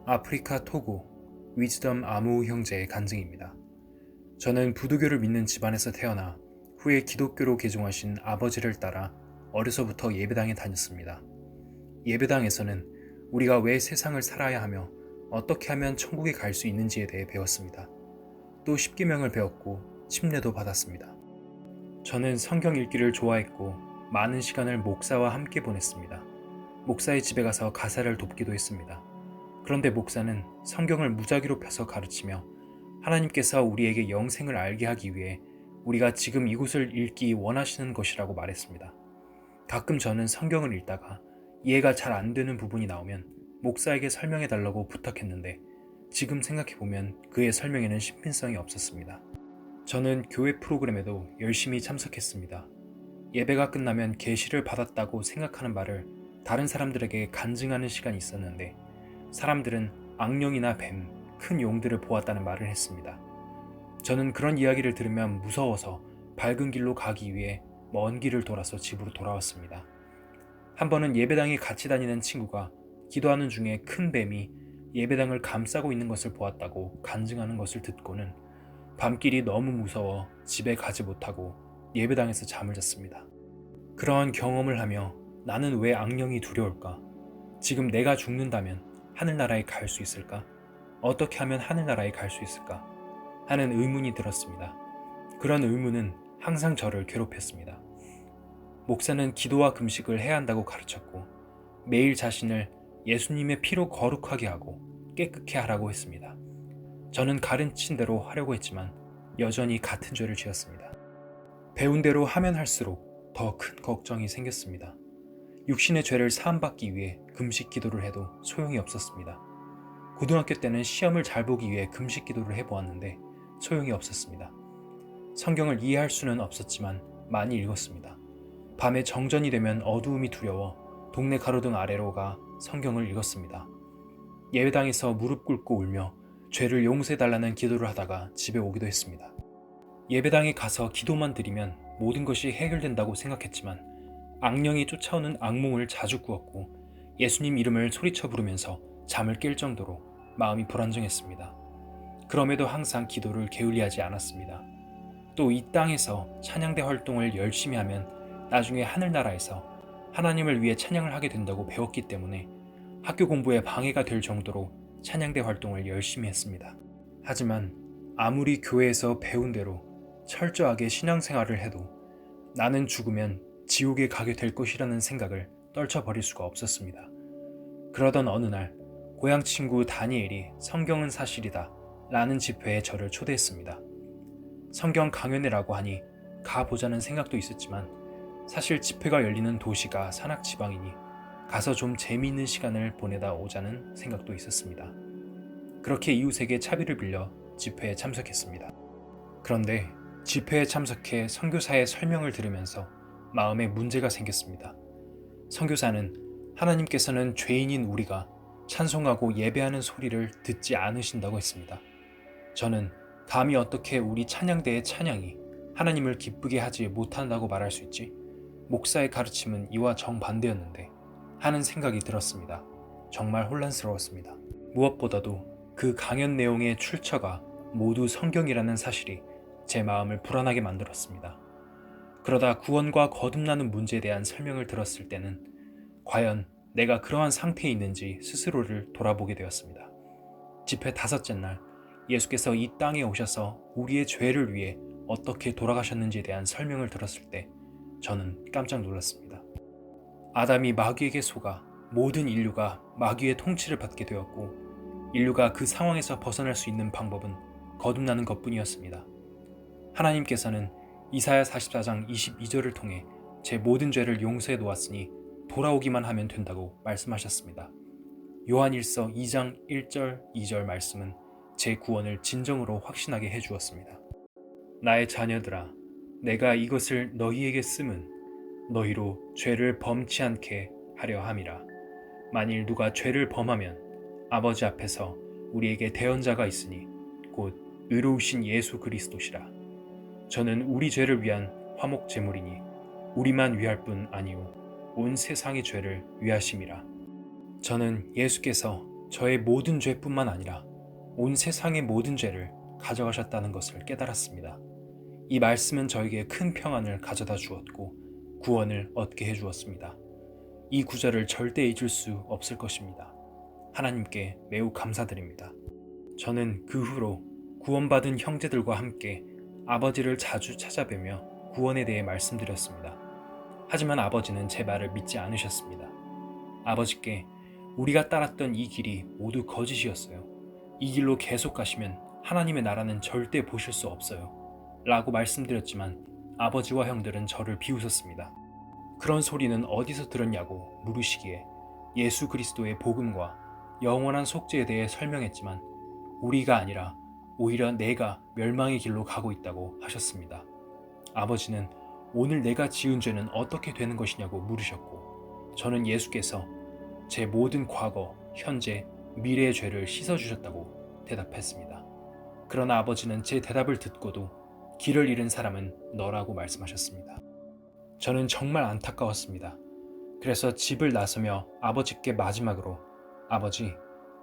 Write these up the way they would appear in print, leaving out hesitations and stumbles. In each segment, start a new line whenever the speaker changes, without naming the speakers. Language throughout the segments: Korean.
아프리카 토고 위즈덤 아무 형제의 간증입니다. 저는 부두교를 믿는 집안에서 태어나 후에 기독교로 개종하신 아버지를 따라 어려서부터 예배당에 다녔습니다. 예배당에서는 우리가 왜 세상을 살아야 하며 어떻게 하면 천국에 갈 수 있는지에 대해 배웠습니다. 또 십계명을 배웠고 침례도 받았습니다. 저는 성경 읽기를 좋아했고 많은 시간을 목사와 함께 보냈습니다. 목사의 집에 가서 가사를 돕기도 했습니다. 그런데 목사는 성경을 무작위로 펴서 가르치며 하나님께서 우리에게 영생을 알게 하기 위해 우리가 지금 이곳을 읽기 원하시는 것이라고 말했습니다. 가끔 저는 성경을 읽다가 이해가 잘 안 되는 부분이 나오면 목사에게 설명해 달라고 부탁했는데 지금 생각해보면 그의 설명에는 신빙성이 없었습니다. 저는 교회 프로그램에도 열심히 참석했습니다. 예배가 끝나면 계시를 받았다고 생각하는 말을 다른 사람들에게 간증하는 시간이 있었는데 사람들은 악령이나 뱀, 큰 용들을 보았다는 말을 했습니다. 저는 그런 이야기를 들으면 무서워서 밝은 길로 가기 위해 먼 길을 돌아서 집으로 돌아왔습니다. 한 번은 예배당에 같이 다니는 친구가 기도하는 중에 큰 뱀이 예배당을 감싸고 있는 것을 보았다고 간증하는 것을 듣고는 밤길이 너무 무서워 집에 가지 못하고 예배당에서 잠을 잤습니다. 그러한 경험을 하며 나는 왜 악령이 두려울까? 지금 내가 죽는다면 하늘나라에 갈 수 있을까? 어떻게 하면 하늘나라에 갈 수 있을까? 하는 의문이 들었습니다. 그런 의문은 항상 저를 괴롭혔습니다. 목사는 기도와 금식을 해야 한다고 가르쳤고 매일 자신을 예수님의 피로 거룩하게 하고 깨끗게 하라고 했습니다. 저는 가르친 대로 하려고 했지만 여전히 같은 죄를 지었습니다. 배운 대로 하면 할수록 더 큰 걱정이 생겼습니다. 육신의 죄를 사함받기 위해 금식 기도를 해도 소용이 없었습니다. 고등학교 때는 시험을 잘 보기 위해 금식 기도를 해보았는데 소용이 없었습니다. 성경을 이해할 수는 없었지만 많이 읽었습니다. 밤에 정전이 되면 어두움이 두려워 동네 가로등 아래로 가 성경을 읽었습니다. 예배당에서 무릎 꿇고 울며 죄를 용서해달라는 기도를 하다가 집에 오기도 했습니다. 예배당에 가서 기도만 드리면 모든 것이 해결된다고 생각했지만 악령이 쫓아오는 악몽을 자주 꾸었고 예수님 이름을 소리쳐 부르면서 잠을 깰 정도로 마음이 불안정했습니다. 그럼에도 항상 기도를 게을리하지 않았습니다. 또 이 땅에서 찬양대 활동을 열심히 하면 나중에 하늘나라에서 하나님을 위해 찬양을 하게 된다고 배웠기 때문에 학교 공부에 방해가 될 정도로 찬양대 활동을 열심히 했습니다. 하지만 아무리 교회에서 배운 대로 철저하게 신앙생활을 해도 나는 죽으면 지옥에 가게 될 것이라는 생각을 떨쳐버릴 수가 없었습니다. 그러던 어느 날 고향 친구 다니엘이 성경은 사실이다 라는 집회에 저를 초대했습니다. 성경 강연회라고 하니 가보자는 생각도 있었지만 사실 집회가 열리는 도시가 산악지방이니 가서 좀 재미있는 시간을 보내다 오자는 생각도 있었습니다. 그렇게 이웃에게 차비를 빌려 집회에 참석했습니다. 그런데 집회에 참석해 선교사의 설명을 들으면서 마음에 문제가 생겼습니다. 선교사는 하나님께서는 죄인인 우리가 찬송하고 예배하는 소리를 듣지 않으신다고 했습니다. 저는 감히 어떻게 우리 찬양대의 찬양이 하나님을 기쁘게 하지 못한다고 말할 수 있지? 목사의 가르침은 이와 정반대였는데 하는 생각이 들었습니다. 정말 혼란스러웠습니다. 무엇보다도 그 강연 내용의 출처가 모두 성경이라는 사실이 제 마음을 불안하게 만들었습니다. 그러다 구원과 거듭나는 문제에 대한 설명을 들었을 때는 과연 내가 그러한 상태에 있는지 스스로를 돌아보게 되었습니다. 집회 5째 날 예수께서 이 땅에 오셔서 우리의 죄를 위해 어떻게 돌아가셨는지에 대한 설명을 들었을 때 저는 깜짝 놀랐습니다. 아담이 마귀에게 속아 모든 인류가 마귀의 통치를 받게 되었고 인류가 그 상황에서 벗어날 수 있는 방법은 거듭나는 것뿐이었습니다. 하나님께서는 이사야 44장 22절을 통해 제 모든 죄를 용서해 놓았으니 돌아오기만 하면 된다고 말씀하셨습니다. 요한일서 2장 1절 2절 말씀은 제 구원을 진정으로 확신하게 해주었습니다. 나의 자녀들아, 내가 이것을 너희에게 쓰면 너희로 죄를 범치 않게 하려 함이라. 만일 누가 죄를 범하면 아버지 앞에서 우리에게 대언자가 있으니 곧 의로우신 예수 그리스도시라. 저는 우리 죄를 위한 화목 제물이니 우리만 위할 뿐 아니오 온 세상의 죄를 위하심이라. 저는 예수께서 저의 모든 죄뿐만 아니라 온 세상의 모든 죄를 가져가셨다는 것을 깨달았습니다. 이 말씀은 저에게 큰 평안을 가져다 주었고 구원을 얻게 해주었습니다. 이 구절을 절대 잊을 수 없을 것입니다. 하나님께 매우 감사드립니다. 저는 그 후로 구원받은 형제들과 함께 아버지를 자주 찾아뵈며 구원에 대해 말씀드렸습니다. 하지만 아버지는 제 말을 믿지 않으셨습니다. 아버지께 우리가 따랐던 이 길이 모두 거짓이었어요. 이 길로 계속 가시면 하나님의 나라는 절대 보실 수 없어요. 라고 말씀드렸지만 아버지와 형들은 저를 비웃었습니다. 그런 소리는 어디서 들었냐고 물으시기에 예수 그리스도의 복음과 영원한 속죄에 대해 설명했지만 우리가 아니라 오히려 내가 멸망의 길로 가고 있다고 하셨습니다. 아버지는 오늘 내가 지은 죄는 어떻게 되는 것이냐고 물으셨고 저는 예수께서 제 모든 과거, 현재, 미래의 죄를 씻어주셨다고 대답했습니다. 그러나 아버지는 제 대답을 듣고도 길을 잃은 사람은 너라고 말씀하셨습니다. 저는 정말 안타까웠습니다. 그래서 집을 나서며 아버지께 마지막으로 아버지,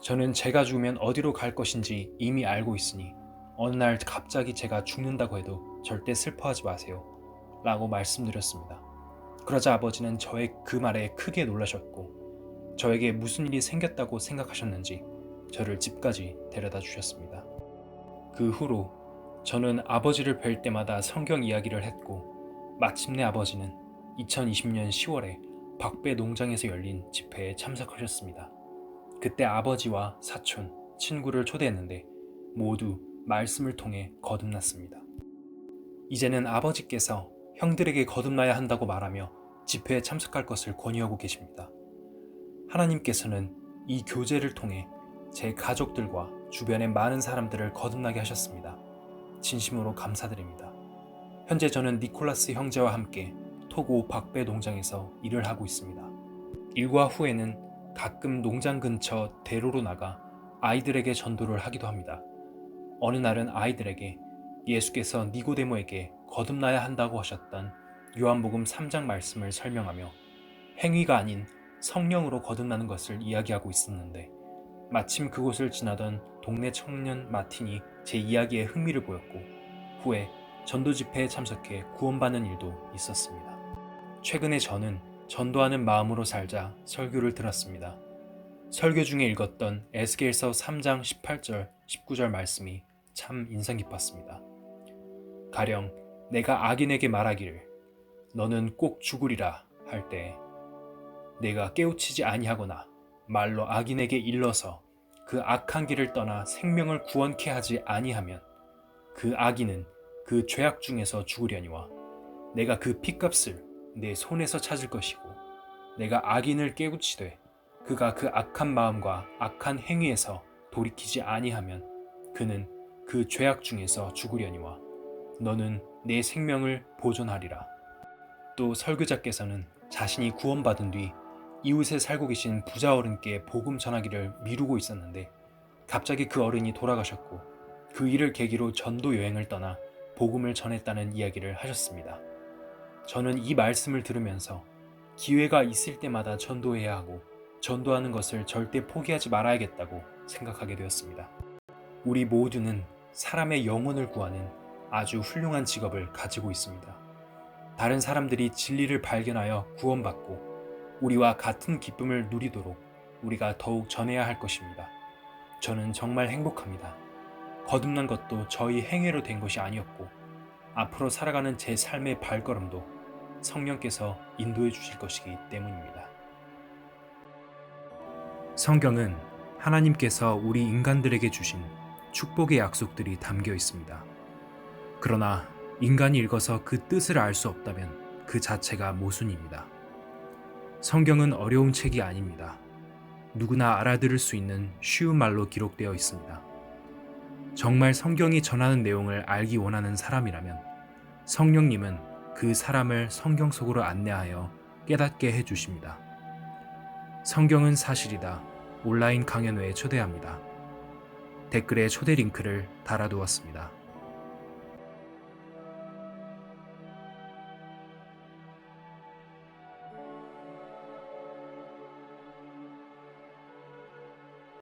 저는 제가 죽으면 어디로 갈 것인지 이미 알고 있으니 어느 날 갑자기 제가 죽는다고 해도 절대 슬퍼하지 마세요. 라고 말씀드렸습니다. 그러자 아버지는 저의 그 말에 크게 놀라셨고 저에게 무슨 일이 생겼다고 생각하셨는지 저를 집까지 데려다 주셨습니다. 그 후로 저는 아버지를 뵐 때마다 성경 이야기를 했고 마침내 아버지는 2020년 10월에 박배 농장에서 열린 집회에 참석하셨습니다. 그때 아버지와 사촌, 친구를 초대했는데 모두 말씀을 통해 거듭났습니다. 이제는 아버지께서 형들에게 거듭나야 한다고 말하며 집회에 참석할 것을 권유하고 계십니다. 하나님께서는 이 교제를 통해 제 가족들과 주변의 많은 사람들을 거듭나게 하셨습니다. 진심으로 감사드립니다. 현재 저는 니콜라스 형제와 함께 토고 박배 농장에서 일을 하고 있습니다. 일과 후에는 가끔 농장 근처 대로로 나가 아이들에게 전도를 하기도 합니다. 어느 날은 아이들에게 예수께서 니고데모에게 거듭나야 한다고 하셨던 요한복음 3장 말씀을 설명하며 행위가 아닌 성령으로 거듭나는 것을 이야기하고 있었는데 마침 그곳을 지나던 동네 청년 마틴이 제 이야기에 흥미를 보였고 후에 전도 집회에 참석해 구원받는 일도 있었습니다. 최근에 저는 전도하는 마음으로 살자 설교를 들었습니다. 설교 중에 읽었던 에스겔서 3장 18절, 19절 말씀이 참 인상 깊었습니다. 가령 내가 악인에게 말하기를 너는 꼭 죽으리라 할 때 내가 깨우치지 아니하거나 말로 악인에게 일러서 그 악한 길을 떠나 생명을 구원케 하지 아니하면 그 악인은 그 죄악 중에서 죽으려니와 내가 그 핏값을 내 손에서 찾을 것이고 내가 악인을 깨우치되 그가 그 악한 마음과 악한 행위에서 돌이키지 아니하면 그는 그 죄악 중에서 죽으려니와 너는 내 생명을 보존하리라. 또 설교자께서는 자신이 구원받은 뒤 이웃에 살고 계신 부자 어른께 복음 전하기를 미루고 있었는데 갑자기 그 어른이 돌아가셨고 그 일을 계기로 전도 여행을 떠나 복음을 전했다는 이야기를 하셨습니다. 저는 이 말씀을 들으면서 기회가 있을 때마다 전도해야 하고 전도하는 것을 절대 포기하지 말아야겠다고 생각하게 되었습니다. 우리 모두는 사람의 영혼을 구하는 아주 훌륭한 직업을 가지고 있습니다. 다른 사람들이 진리를 발견하여 구원받고 우리와 같은 기쁨을 누리도록 우리가 더욱 전해야 할 것입니다. 저는 정말 행복합니다. 거듭난 것도 저희 행위로 된 것이 아니었고 앞으로 살아가는 제 삶의 발걸음도 성령께서 인도해 주실 것이기 때문입니다. 성경은 하나님께서 우리 인간들에게 주신 축복의 약속들이 담겨 있습니다. 그러나 인간이 읽어서 그 뜻을 알 수 없다면 그 자체가 모순입니다. 성경은 어려운 책이 아닙니다. 누구나 알아들을 수 있는 쉬운 말로 기록되어 있습니다. 정말 성경이 전하는 내용을 알기 원하는 사람이라면 성령님은 그 사람을 성경 속으로 안내하여 깨닫게 해주십니다. 성경은 사실이다. 온라인 강연회에 초대합니다. 댓글에 초대 링크를 달아두었습니다.